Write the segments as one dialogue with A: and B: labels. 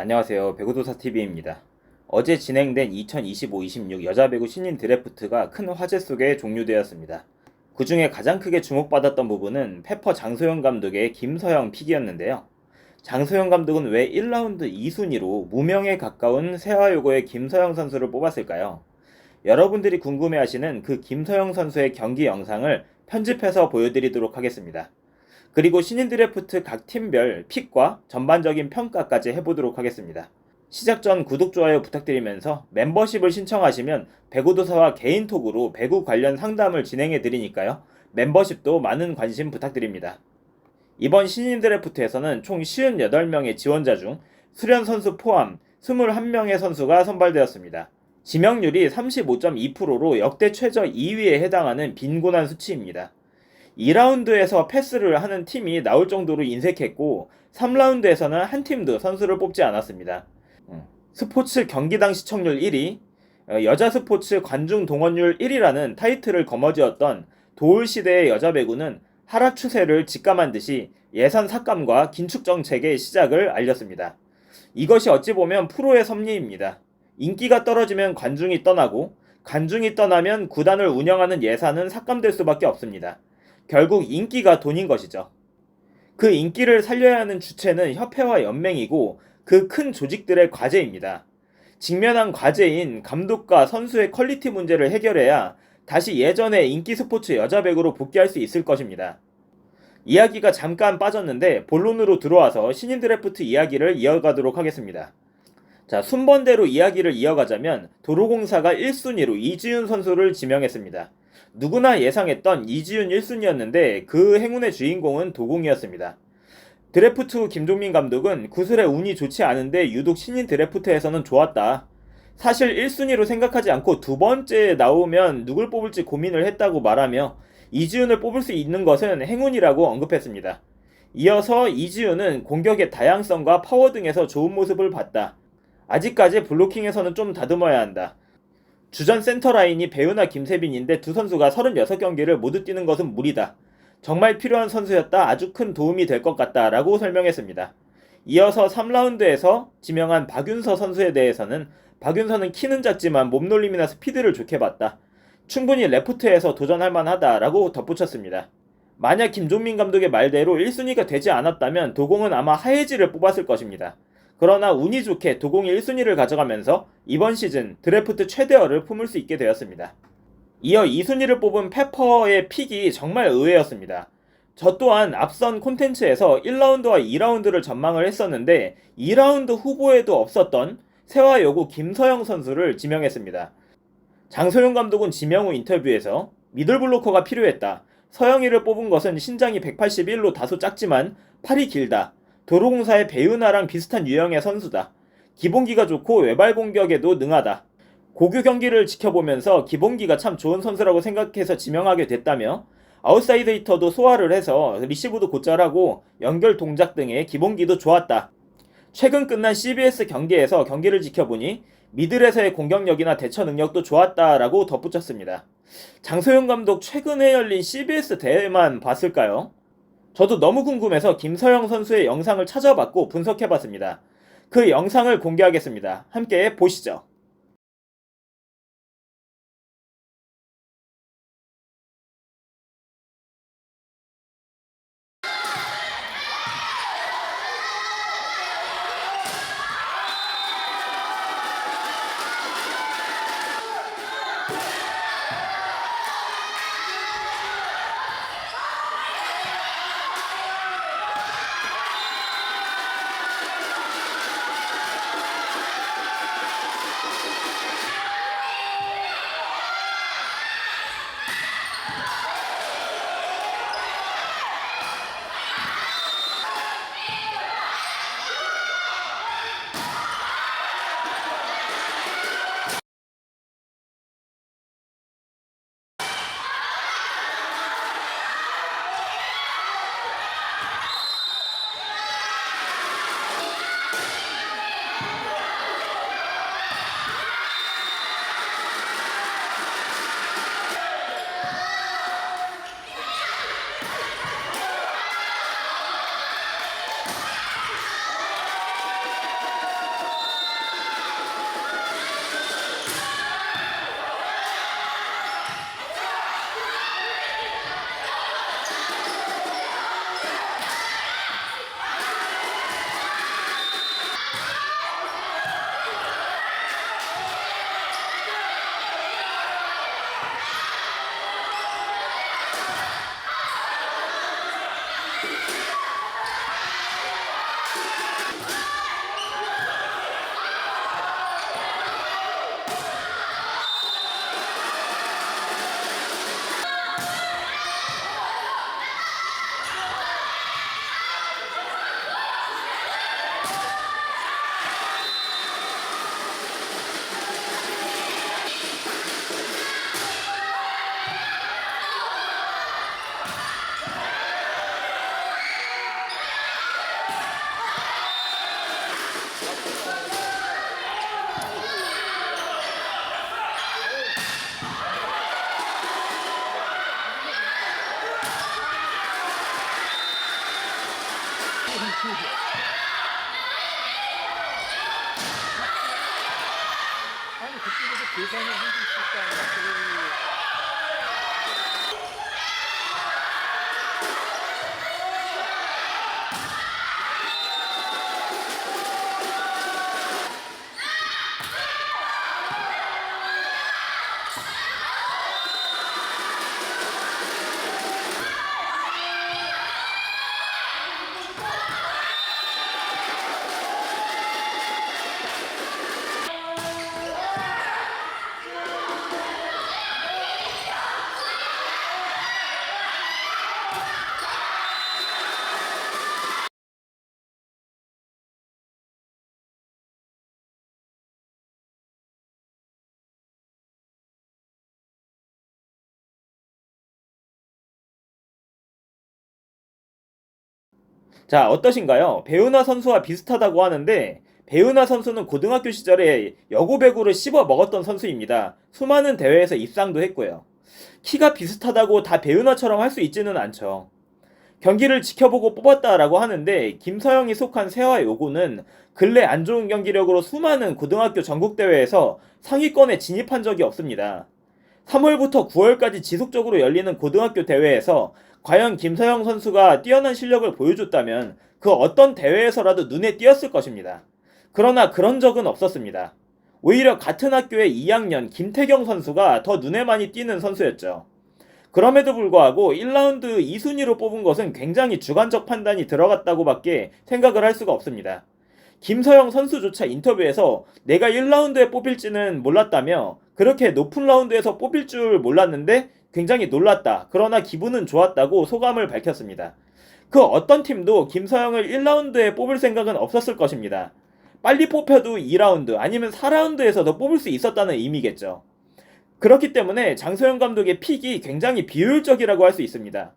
A: 안녕하세요. 배구도사TV입니다. 어제 진행된 2025-26 여자배구 신인 드래프트가 큰 화제 속에 종료되었습니다. 그 중에 가장 크게 주목받았던 부분은 페퍼 장소영 감독의 김서영 픽이었는데요. 장소영 감독은 왜 1라운드 2순위로 무명에 가까운 세화여고의 김서영 선수를 뽑았을까요? 여러분들이 궁금해하시는 그 김서영 선수의 경기 영상을 편집해서 보여드리도록 하겠습니다. 그리고 신인 드래프트 각 팀별 픽과 전반적인 평가까지 해보도록 하겠습니다. 시작 전 구독, 좋아요 부탁드리면서 멤버십을 신청하시면 배구도사와 개인톡으로 배구 관련 상담을 진행해드리니까요. 멤버십도 많은 관심 부탁드립니다. 이번 신인 드래프트에서는 총 58명의 지원자 중 수련 선수 포함 21명의 선수가 선발되었습니다. 지명률이 35.2%로 역대 최저 2위에 해당하는 빈곤한 수치입니다. 2라운드에서 패스를 하는 팀이 나올 정도로 인색했고 3라운드에서는 한 팀도 선수를 뽑지 않았습니다. 스포츠 경기당 시청률 1위, 여자 스포츠 관중 동원율 1위라는 타이틀을 거머쥐었던 도울시대의 여자배구는 하락 추세를 직감한 듯이 예산 삭감과 긴축 정책의 시작을 알렸습니다. 이것이 어찌 보면 프로의 섭리입니다. 인기가 떨어지면 관중이 떠나고 관중이 떠나면 구단을 운영하는 예산은 삭감될 수밖에 없습니다. 결국 인기가 돈인 것이죠. 그 인기를 살려야 하는 주체는 협회와 연맹이고 그 큰 조직들의 과제입니다. 직면한 과제인 감독과 선수의 퀄리티 문제를 해결해야 다시 예전의 인기 스포츠 여자배구로 복귀할 수 있을 것입니다. 이야기가 잠깐 빠졌는데 본론으로 들어와서 신인 드래프트 이야기를 이어가도록 하겠습니다. 자, 순번대로 이야기를 이어가자면 도로공사가 1순위로 이지윤 선수를 지명했습니다. 누구나 예상했던 이지윤 1순위였는데 그 행운의 주인공은 도공이었습니다. 드래프트 후 김종민 감독은 구슬의 운이 좋지 않은데 유독 신인 드래프트에서는 좋았다. 사실 1순위로 생각하지 않고 두 번째에 나오면 누굴 뽑을지 고민을 했다고 말하며 이지윤을 뽑을 수 있는 것은 행운이라고 언급했습니다. 이어서 이지윤은 공격의 다양성과 파워 등에서 좋은 모습을 봤다. 아직까지 블로킹에서는 좀 다듬어야 한다. 주전 센터 라인이 배우나 김세빈인데 두 선수가 36경기를 모두 뛰는 것은 무리다. 정말 필요한 선수였다. 아주 큰 도움이 될 것 같다. 라고 설명했습니다. 이어서 3라운드에서 지명한 박윤서 선수에 대해서는 박윤서는 키는 작지만 몸놀림이나 스피드를 좋게 봤다. 충분히 레프트에서 도전할 만하다. 라고 덧붙였습니다. 만약 김종민 감독의 말대로 1순위가 되지 않았다면 도공은 아마 하예지를 뽑았을 것입니다. 그러나 운이 좋게 도공이 1순위를 가져가면서 이번 시즌 드래프트 최대어를 품을 수 있게 되었습니다. 이어 2순위를 뽑은 페퍼의 픽이 정말 의외였습니다. 저 또한 앞선 콘텐츠에서 1라운드와 2라운드를 전망을 했었는데 2라운드 후보에도 없었던 세화여고 김서영 선수를 지명했습니다. 장소영 감독은 지명 후 인터뷰에서 미들블로커가 필요했다. 서영이를 뽑은 것은 신장이 181로 다소 작지만 팔이 길다. 도로공사의 배윤아랑 비슷한 유형의 선수다. 기본기가 좋고 외발 공격에도 능하다. 고교 경기를 지켜보면서 기본기가 참 좋은 선수라고 생각해서 지명하게 됐다며 아웃사이드 히터도 소화를 해서 리시브도 곧잘하고 연결 동작 등의 기본기도 좋았다. 최근 끝난 CBS 경기에서 경기를 지켜보니 미들에서의 공격력이나 대처 능력도 좋았다라고 덧붙였습니다. 장소영 감독 최근에 열린 CBS 대회만 봤을까요? 저도 너무 궁금해서 김서영 선수의 영상을 찾아봤고 분석해봤습니다. 그 영상을 공개하겠습니다. 함께 보시죠.
B: 아니 그쪽에서 계산을 할 수 있을 거 아니야.
A: 자, 어떠신가요? 배우나 선수와 비슷하다고 하는데 배우나 선수는 고등학교 시절에 여고 배구를 씹어 먹었던 선수입니다. 수많은 대회에서 입상도 했고요. 키가 비슷하다고 다 배우나처럼 할 수 있지는 않죠. 경기를 지켜보고 뽑았다라고 하는데 김서영이 속한 세화 요고는 근래 안 좋은 경기력으로 수많은 고등학교 전국대회에서 상위권에 진입한 적이 없습니다. 3월부터 9월까지 지속적으로 열리는 고등학교 대회에서 과연 김서영 선수가 뛰어난 실력을 보여줬다면 그 어떤 대회에서라도 눈에 띄었을 것입니다. 그러나 그런 적은 없었습니다. 오히려 같은 학교의 2학년 김태경 선수가 더 눈에 많이 띄는 선수였죠. 그럼에도 불구하고 1라운드 2순위로 뽑은 것은 굉장히 주관적 판단이 들어갔다고 밖에 생각을 할 수가 없습니다. 김서영 선수조차 인터뷰에서 내가 1라운드에 뽑힐지는 몰랐다며 그렇게 높은 라운드에서 뽑힐 줄 몰랐는데 굉장히 놀랐다. 그러나 기분은 좋았다고 소감을 밝혔습니다. 그 어떤 팀도 김서영을 1라운드에 뽑을 생각은 없었을 것입니다. 빨리 뽑혀도 2라운드 아니면 4라운드에서도 뽑을 수 있었다는 의미겠죠. 그렇기 때문에 장소영 감독의 픽이 굉장히 비효율적이라고 할 수 있습니다.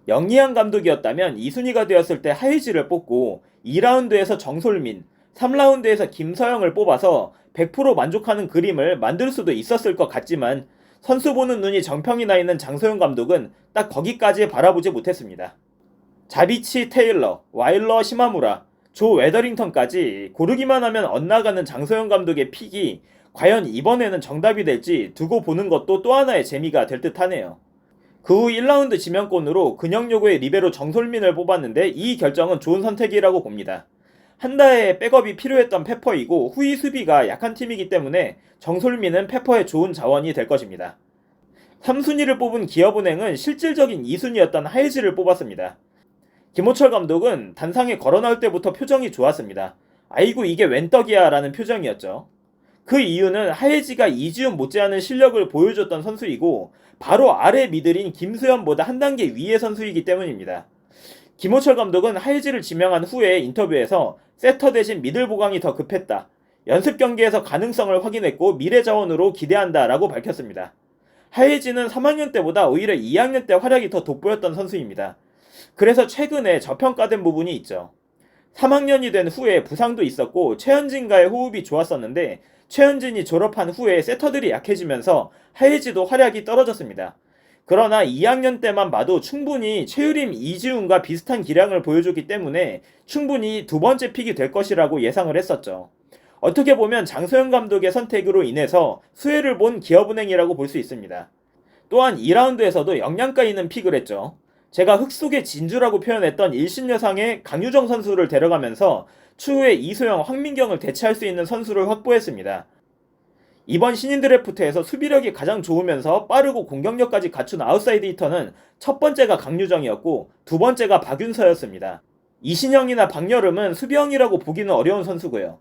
A: 영리한 감독이었다면 2순위가 되었을 때 하이지를 뽑고 2라운드에서 정솔민, 3라운드에서 김서영을 뽑아서 100% 만족하는 그림을 만들 수도 있었을 것 같지만 선수 보는 눈이 정평이 나 있는 장소영 감독은 딱 거기까지 바라보지 못했습니다. 자비치 테일러, 와일러 시마무라, 조 웨더링턴까지 고르기만 하면 엇나가는 장소영 감독의 픽이 과연 이번에는 정답이 될지 두고 보는 것도 또 하나의 재미가 될 듯 하네요. 그 후 1라운드 지명권으로 근영요고의 리베로 정솔민을 뽑았는데 이 결정은 좋은 선택이라고 봅니다. 한다의 백업이 필요했던 페퍼이고 후위 수비가 약한 팀이기 때문에 정솔민은 페퍼의 좋은 자원이 될 것입니다. 3순위를 뽑은 기업은행은 실질적인 2순위였던 하이지를 뽑았습니다. 김호철 감독은 단상에 걸어나올 때부터 표정이 좋았습니다. 아이고 이게 웬 떡이야 라는 표정이었죠. 그 이유는 하예지가 이지훈 못지않은 실력을 보여줬던 선수이고 바로 아래 미들인 김수현보다 한 단계 위의 선수이기 때문입니다. 김호철 감독은 하예지를 지명한 후에 인터뷰에서 세터 대신 미들 보강이 더 급했다. 연습 경기에서 가능성을 확인했고 미래 자원으로 기대한다 라고 밝혔습니다. 하예지는 3학년 때보다 오히려 2학년 때 활약이 더 돋보였던 선수입니다. 그래서 최근에 저평가된 부분이 있죠. 3학년이 된 후에 부상도 있었고 최현진과의 호흡이 좋았었는데 최현진이 졸업한 후에 세터들이 약해지면서 하예지도 활약이 떨어졌습니다. 그러나 2학년 때만 봐도 충분히 최유림, 이지훈과 비슷한 기량을 보여줬기 때문에 충분히 두 번째 픽이 될 것이라고 예상을 했었죠. 어떻게 보면 장소영 감독의 선택으로 인해서 수혜를 본 기업은행이라고 볼 수 있습니다. 또한 2라운드에서도 역량가 있는 픽을 했죠. 제가 흙 속의 진주라고 표현했던 일신여상의 강유정 선수를 데려가면서 추후에 이소영, 황민경을 대체할 수 있는 선수를 확보했습니다. 이번 신인 드래프트에서 수비력이 가장 좋으면서 빠르고 공격력까지 갖춘 아웃사이드 히터는 첫 번째가 강유정이었고 두 번째가 박윤서였습니다. 이신영이나 박여름은 수비형이라고 보기는 어려운 선수고요.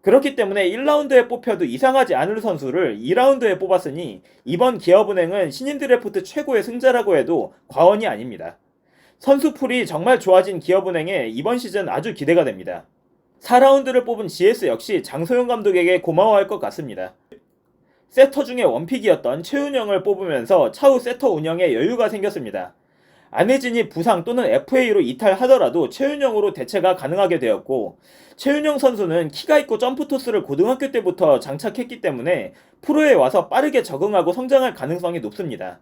A: 그렇기 때문에 1라운드에 뽑혀도 이상하지 않을 선수를 2라운드에 뽑았으니 이번 기업은행은 신인 드래프트 최고의 승자라고 해도 과언이 아닙니다. 선수풀이 정말 좋아진 기업은행에 이번 시즌 아주 기대가 됩니다. 4라운드를 뽑은 GS 역시 장소영 감독에게 고마워할 것 같습니다. 세터 중에 원픽이었던 최은영을 뽑으면서 차후 세터 운영에 여유가 생겼습니다. 안혜진이 부상 또는 FA로 이탈하더라도 최은영으로 대체가 가능하게 되었고 최은영 선수는 키가 있고 점프토스를 고등학교 때부터 장착했기 때문에 프로에 와서 빠르게 적응하고 성장할 가능성이 높습니다.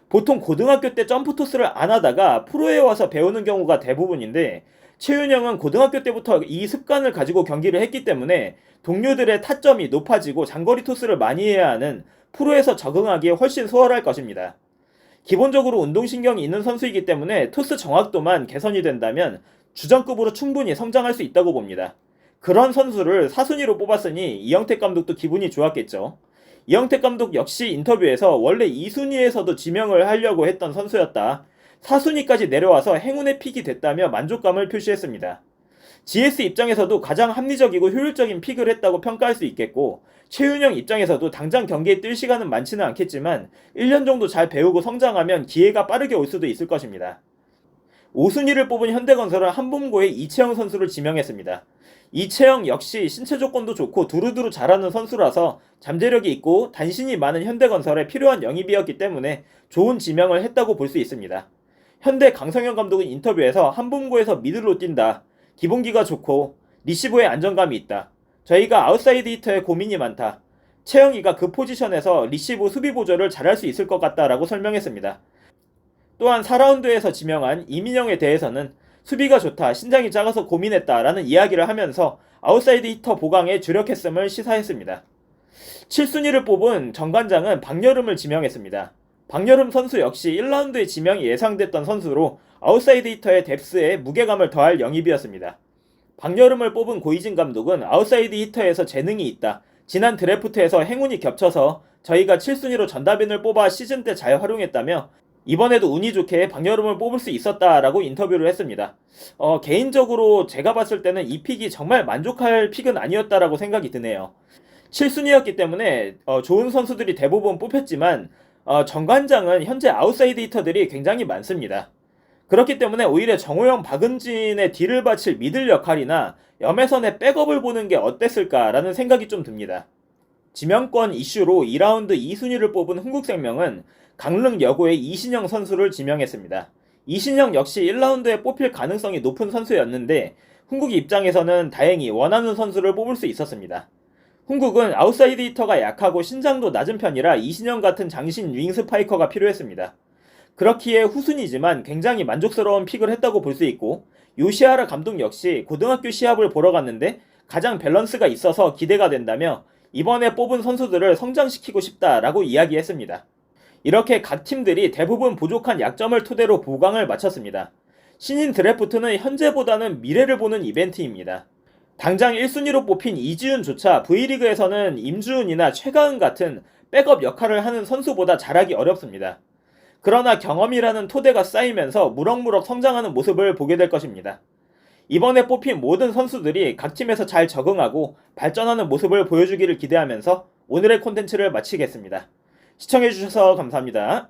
A: 보통 고등학교 때 점프토스를 안 하다가 프로에 와서 배우는 경우가 대부분인데 최윤영은 고등학교 때부터 이 습관을 가지고 경기를 했기 때문에 동료들의 타점이 높아지고 장거리 토스를 많이 해야 하는 프로에서 적응하기에 훨씬 수월할 것입니다. 기본적으로 운동신경이 있는 선수이기 때문에 토스 정확도만 개선이 된다면 주전급으로 충분히 성장할 수 있다고 봅니다. 그런 선수를 4순위로 뽑았으니 이영택 감독도 기분이 좋았겠죠. 이영택 감독 역시 인터뷰에서 원래 2순위에서도 지명을 하려고 했던 선수였다. 4순위까지 내려와서 행운의 픽이 됐다며 만족감을 표시했습니다. GS 입장에서도 가장 합리적이고 효율적인 픽을 했다고 평가할 수 있겠고, 최윤영 입장에서도 당장 경기에 뛸 시간은 많지는 않겠지만 1년 정도 잘 배우고 성장하면 기회가 빠르게 올 수도 있을 것입니다. 5순위를 뽑은 현대건설은 한봄고의 이채영 선수를 지명했습니다. 이채영 역시 신체 조건도 좋고 두루두루 잘하는 선수라서 잠재력이 있고 단신이 많은 현대건설에 필요한 영입이었기 때문에 좋은 지명을 했다고 볼 수 있습니다. 현대 강성현 감독은 인터뷰에서 한봄고에서 미들로 뛴다. 기본기가 좋고 리시브에 안정감이 있다. 저희가 아웃사이드 히터에 고민이 많다. 채영이가 그 포지션에서 리시브 수비 보조를 잘할 수 있을 것 같다라고 설명했습니다. 또한 4라운드에서 지명한 이민영에 대해서는 수비가 좋다, 신장이 작아서 고민했다라는 이야기를 하면서 아웃사이드 히터 보강에 주력했음을 시사했습니다. 7순위를 뽑은 정관장은 박여름을 지명했습니다. 박여름 선수 역시 1라운드에 지명이 예상됐던 선수로 아웃사이드 히터의 뎁스에 무게감을 더할 영입이었습니다. 박여름을 뽑은 고이진 감독은 아웃사이드 히터에서 재능이 있다. 지난 드래프트에서 행운이 겹쳐서 저희가 7순위로 전다빈을 뽑아 시즌 때 잘 활용했다며 이번에도 운이 좋게 박여름을 뽑을 수 있었다라고 인터뷰를 했습니다. 개인적으로 제가 봤을 때는 이 픽이 정말 만족할 픽은 아니었다라고 생각이 드네요. 7순위였기 때문에 좋은 선수들이 대부분 뽑혔지만 정관장은 현재 아웃사이드 히터들이 굉장히 많습니다. 그렇기 때문에 오히려 정호영, 박은진의 뒤를 받칠 미들 역할이나 염혜선의 백업을 보는 게 어땠을까라는 생각이 좀 듭니다. 지명권 이슈로 2라운드 2순위를 뽑은 흥국생명은 강릉 여고의 이신영 선수를 지명했습니다. 이신영 역시 1라운드에 뽑힐 가능성이 높은 선수였는데 흥국 입장에서는 다행히 원하는 선수를 뽑을 수 있었습니다. 흥국은 아웃사이드 히터가 약하고 신장도 낮은 편이라 이신영 같은 장신 윙 스파이커가 필요했습니다. 그렇기에 후순위지만 굉장히 만족스러운 픽을 했다고 볼 수 있고, 요시하라 감독 역시 고등학교 시합을 보러 갔는데 가장 밸런스가 있어서 기대가 된다며 이번에 뽑은 선수들을 성장시키고 싶다라고 이야기했습니다. 이렇게 각 팀들이 대부분 부족한 약점을 토대로 보강을 마쳤습니다. 신인 드래프트는 현재보다는 미래를 보는 이벤트입니다. 당장 1순위로 뽑힌 이지훈조차 V리그에서는 임주훈이나 최가은 같은 백업 역할을 하는 선수보다 잘하기 어렵습니다. 그러나 경험이라는 토대가 쌓이면서 무럭무럭 성장하는 모습을 보게 될 것입니다. 이번에 뽑힌 모든 선수들이 각 팀에서 잘 적응하고 발전하는 모습을 보여주기를 기대하면서 오늘의 콘텐츠를 마치겠습니다. 시청해주셔서 감사합니다.